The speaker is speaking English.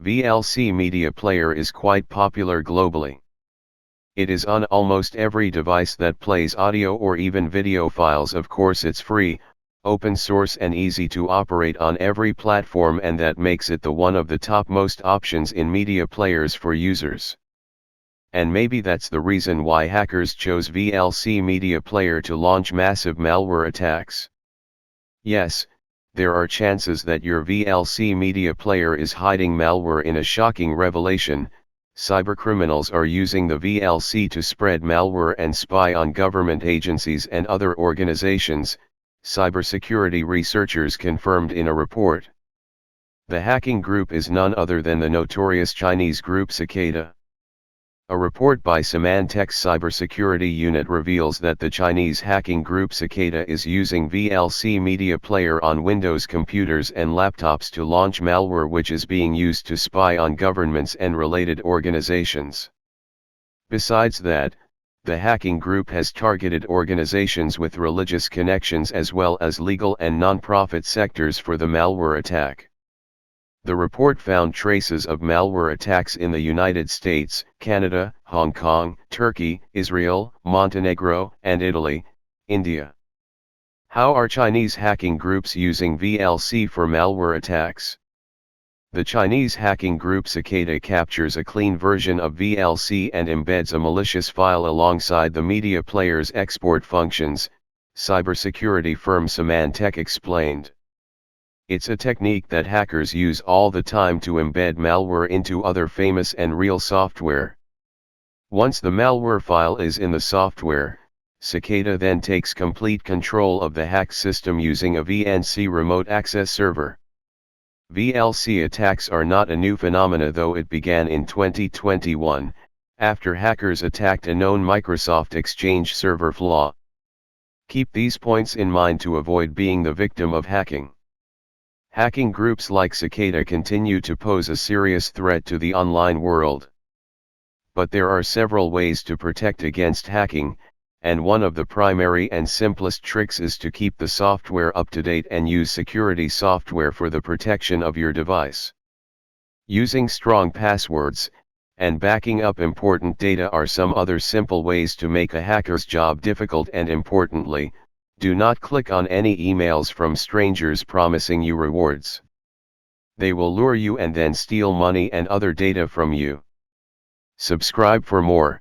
VLC Media Player is quite popular globally. It is on almost every device that plays audio or even video files. Of course, it's free, open source and easy to operate on every platform, and that makes it the one of the topmost options in media players for users. And maybe that's the reason why hackers chose VLC Media Player to launch massive malware attacks. Yes, there are chances that your VLC Media Player is hiding malware. In a shocking revelation, cybercriminals are using the VLC to spread malware and spy on government agencies and other organizations, cybersecurity researchers confirmed in a report. The hacking group is none other than the notorious Chinese group Cicada. A report by Symantec's cybersecurity unit reveals that the Chinese hacking group Cicada is using VLC Media Player on Windows computers and laptops to launch malware which is being used to spy on governments and related organizations. Besides that, the hacking group has targeted organizations with religious connections as well as legal and non-profit sectors for the malware attack. The report found traces of malware attacks in the United States, Canada, Hong Kong, Turkey, Israel, Montenegro, and Italy, India. How are Chinese hacking groups using VLC for malware attacks? The Chinese hacking group Cicada captures a clean version of VLC and embeds a malicious file alongside the media player's export functions, cybersecurity firm Symantec explained. It's a technique that hackers use all the time to embed malware into other famous and real software. Once the malware file is in the software, Cicada then takes complete control of the hacked system using a VNC remote access server. VLC attacks are not a new phenomena, though it began in 2021, after hackers attacked a known Microsoft Exchange server flaw. Keep these points in mind to avoid being the victim of hacking. Hacking groups like Cicada continue to pose a serious threat to the online world. But there are several ways to protect against hacking, and one of the primary and simplest tricks is to keep the software up to date and use security software for the protection of your device. Using strong passwords, and backing up important data are some other simple ways to make a hacker's job difficult. And importantly, do not click on any emails from strangers promising you rewards. They will lure you and then steal money and other data from you. Subscribe for more.